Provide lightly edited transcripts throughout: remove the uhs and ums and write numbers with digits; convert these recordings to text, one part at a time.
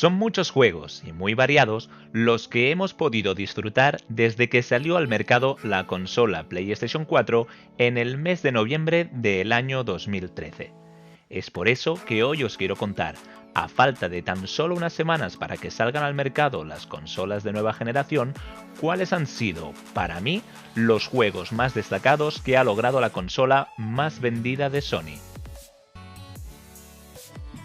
Son muchos juegos y muy variados los que hemos podido disfrutar desde que salió al mercado la consola PlayStation 4 en el mes de noviembre del año 2013. Es por eso que hoy os quiero contar, a falta de tan solo unas semanas para que salgan al mercado las consolas de nueva generación, cuáles han sido, para mí, los juegos más destacados que ha logrado la consola más vendida de Sony.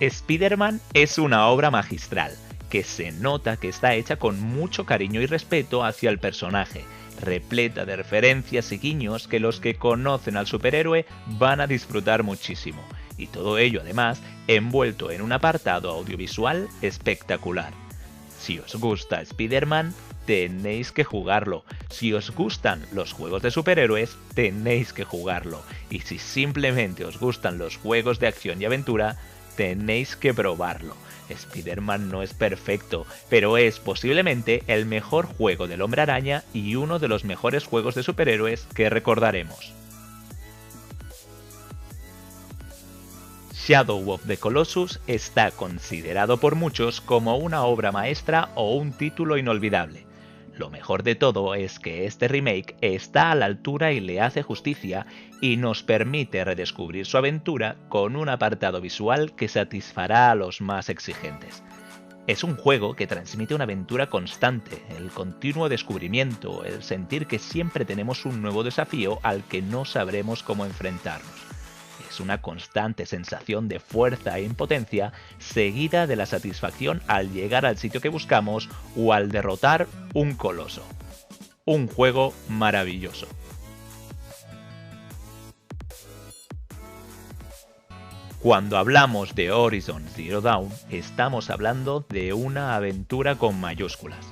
Spider-Man es una obra magistral, que se nota que está hecha con mucho cariño y respeto hacia el personaje, repleta de referencias y guiños que los que conocen al superhéroe van a disfrutar muchísimo, y todo ello además envuelto en un apartado audiovisual espectacular. Si os gusta Spider-Man, tenéis que jugarlo. Si os gustan los juegos de superhéroes, tenéis que jugarlo. Y si simplemente os gustan los juegos de acción y aventura, tenéis que probarlo. Spider-Man no es perfecto, pero es posiblemente el mejor juego del Hombre Araña y uno de los mejores juegos de superhéroes que recordaremos. Shadow of the Colossus está considerado por muchos como una obra maestra o un título inolvidable. Lo mejor de todo es que este remake está a la altura y le hace justicia y nos permite redescubrir su aventura con un apartado visual que satisfará a los más exigentes. Es un juego que transmite una aventura constante, el continuo descubrimiento, el sentir que siempre tenemos un nuevo desafío al que no sabremos cómo enfrentarnos. Es una constante sensación de fuerza e impotencia, seguida de la satisfacción al llegar al sitio que buscamos o al derrotar un coloso. Un juego maravilloso. Cuando hablamos de Horizon Zero Dawn, estamos hablando de una aventura con mayúsculas.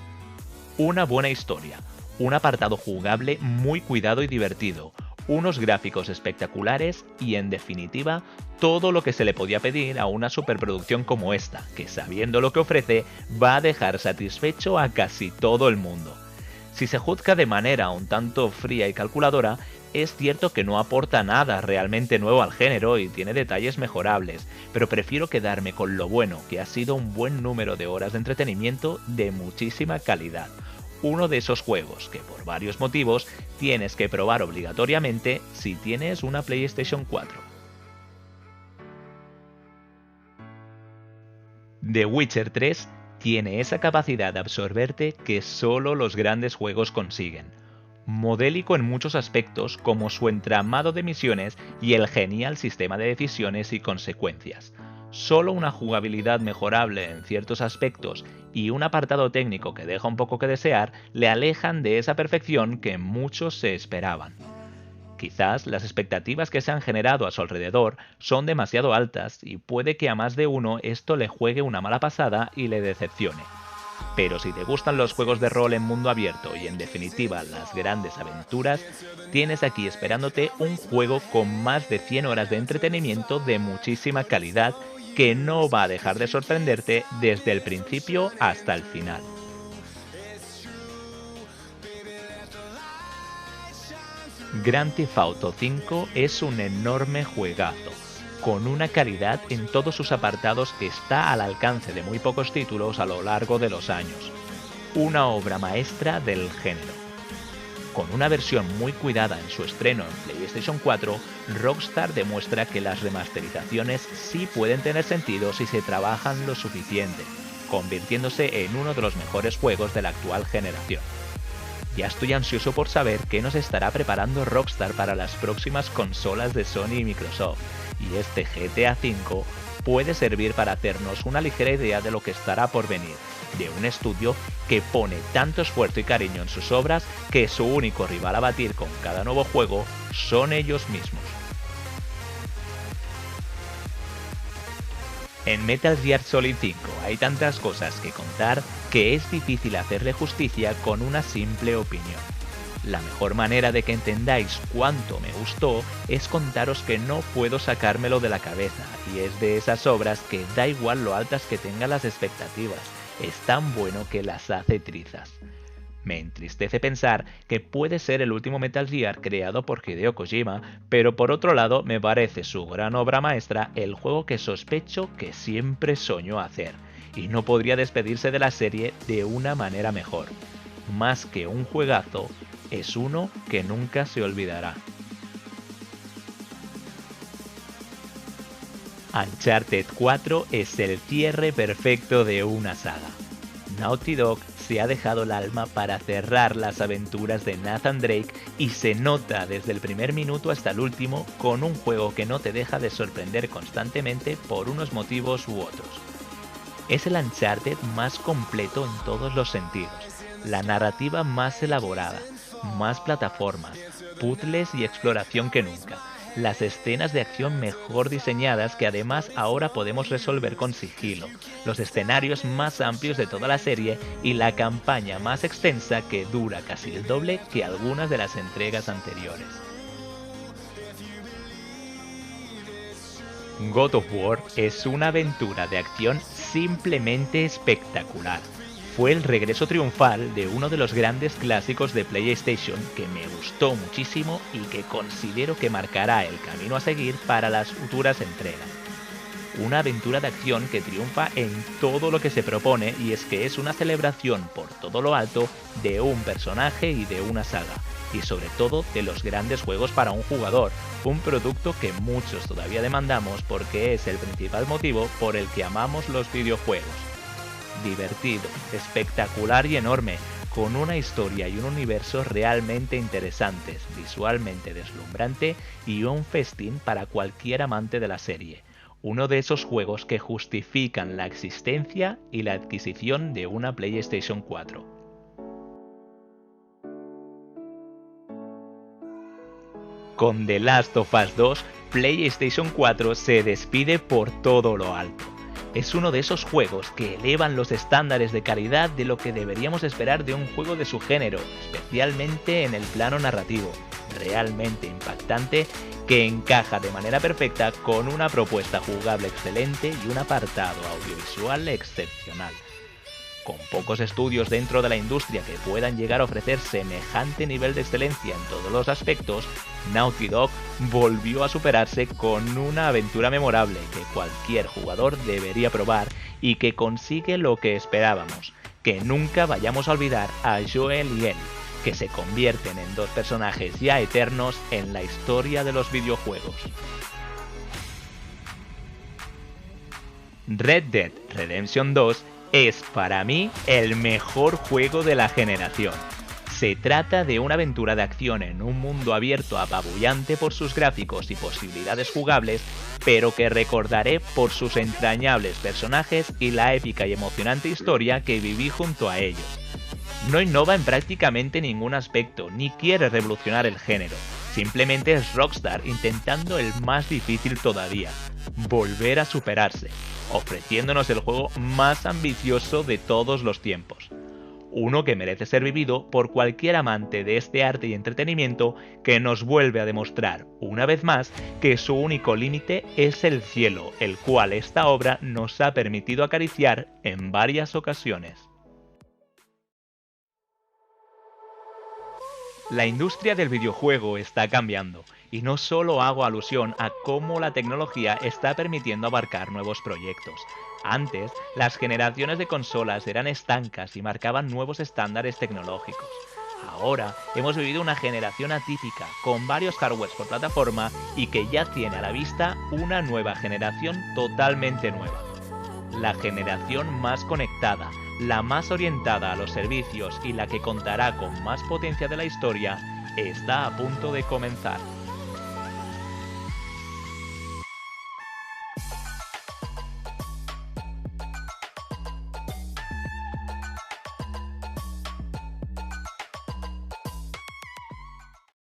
Una buena historia, un apartado jugable muy cuidado y divertido, unos gráficos espectaculares y, en definitiva, todo lo que se le podía pedir a una superproducción como esta, que sabiendo lo que ofrece, va a dejar satisfecho a casi todo el mundo. Si se juzga de manera un tanto fría y calculadora, es cierto que no aporta nada realmente nuevo al género y tiene detalles mejorables, pero prefiero quedarme con lo bueno, que ha sido un buen número de horas de entretenimiento de muchísima calidad. Uno de esos juegos que por varios motivos tienes que probar obligatoriamente si tienes una PlayStation 4. The Witcher 3 tiene esa capacidad de absorberte que solo los grandes juegos consiguen. Modélico en muchos aspectos como su entramado de misiones y el genial sistema de decisiones y consecuencias. Solo una jugabilidad mejorable en ciertos aspectos y un apartado técnico que deja un poco que desear le alejan de esa perfección que muchos se esperaban. Quizás las expectativas que se han generado a su alrededor son demasiado altas y puede que a más de uno esto le juegue una mala pasada y le decepcione. Pero si te gustan los juegos de rol en mundo abierto y en definitiva las grandes aventuras, tienes aquí esperándote un juego con más de 100 horas de entretenimiento de muchísima calidad que no va a dejar de sorprenderte desde el principio hasta el final. Grand Theft Auto V es un enorme juegazo, con una calidad en todos sus apartados que está al alcance de muy pocos títulos a lo largo de los años. Una obra maestra del género. Con una versión muy cuidada en su estreno en PlayStation 4, Rockstar demuestra que las remasterizaciones sí pueden tener sentido si se trabajan lo suficiente, convirtiéndose en uno de los mejores juegos de la actual generación. Ya estoy ansioso por saber qué nos estará preparando Rockstar para las próximas consolas de Sony y Microsoft, y este GTA V puede servir para hacernos una ligera idea de lo que estará por venir, de un estudio que pone tanto esfuerzo y cariño en sus obras que su único rival a batir con cada nuevo juego son ellos mismos. En Metal Gear Solid 5 hay tantas cosas que contar que es difícil hacerle justicia con una simple opinión. La mejor manera de que entendáis cuánto me gustó es contaros que no puedo sacármelo de la cabeza, y es de esas obras que da igual lo altas que tengan las expectativas, es tan bueno que las hace trizas. Me entristece pensar que puede ser el último Metal Gear creado por Hideo Kojima, pero por otro lado me parece su gran obra maestra el juego que sospecho que siempre soñó hacer, y no podría despedirse de la serie de una manera mejor. Más que un juegazo, es uno que nunca se olvidará. Uncharted 4 es el cierre perfecto de una saga. Naughty Dog se ha dejado el alma para cerrar las aventuras de Nathan Drake y se nota desde el primer minuto hasta el último con un juego que no te deja de sorprender constantemente por unos motivos u otros. Es el Uncharted más completo en todos los sentidos, la narrativa más elaborada, más plataformas, puzzles y exploración que nunca. Las escenas de acción mejor diseñadas que además ahora podemos resolver con sigilo, los escenarios más amplios de toda la serie y la campaña más extensa que dura casi el doble que algunas de las entregas anteriores. God of War es una aventura de acción simplemente espectacular. Fue el regreso triunfal de uno de los grandes clásicos de PlayStation que me gustó muchísimo y que considero que marcará el camino a seguir para las futuras entregas. Una aventura de acción que triunfa en todo lo que se propone y es que es una celebración por todo lo alto de un personaje y de una saga, y sobre todo de los grandes juegos para un jugador, un producto que muchos todavía demandamos porque es el principal motivo por el que amamos los videojuegos. Divertido, espectacular y enorme, con una historia y un universo realmente interesantes, visualmente deslumbrante y un festín para cualquier amante de la serie. Uno de esos juegos que justifican la existencia y la adquisición de una PlayStation 4. Con The Last of Us 2, PlayStation 4 se despide por todo lo alto. Es uno de esos juegos que elevan los estándares de calidad de lo que deberíamos esperar de un juego de su género, especialmente en el plano narrativo, realmente impactante, que encaja de manera perfecta con una propuesta jugable excelente y un apartado audiovisual excepcional. Con pocos estudios dentro de la industria que puedan llegar a ofrecer semejante nivel de excelencia en todos los aspectos, Naughty Dog volvió a superarse con una aventura memorable que cualquier jugador debería probar y que consigue lo que esperábamos, que nunca vayamos a olvidar a Joel y Ellie, que se convierten en dos personajes ya eternos en la historia de los videojuegos. Red Dead Redemption 2 es para mí el mejor juego de la generación. Se trata de una aventura de acción en un mundo abierto apabullante por sus gráficos y posibilidades jugables, pero que recordaré por sus entrañables personajes y la épica y emocionante historia que viví junto a ellos. No innova en prácticamente ningún aspecto, ni quiere revolucionar el género. Simplemente es Rockstar intentando el más difícil todavía, volver a superarse, ofreciéndonos el juego más ambicioso de todos los tiempos. Uno que merece ser vivido por cualquier amante de este arte y entretenimiento que nos vuelve a demostrar, una vez más, que su único límite es el cielo, el cual esta obra nos ha permitido acariciar en varias ocasiones. La industria del videojuego está cambiando, y no solo hago alusión a cómo la tecnología está permitiendo abarcar nuevos proyectos. Antes, las generaciones de consolas eran estancas y marcaban nuevos estándares tecnológicos. Ahora, hemos vivido una generación atípica, con varios hardwares por plataforma y que ya tiene a la vista una nueva generación totalmente nueva. La generación más conectada, la más orientada a los servicios y la que contará con más potencia de la historia, está a punto de comenzar.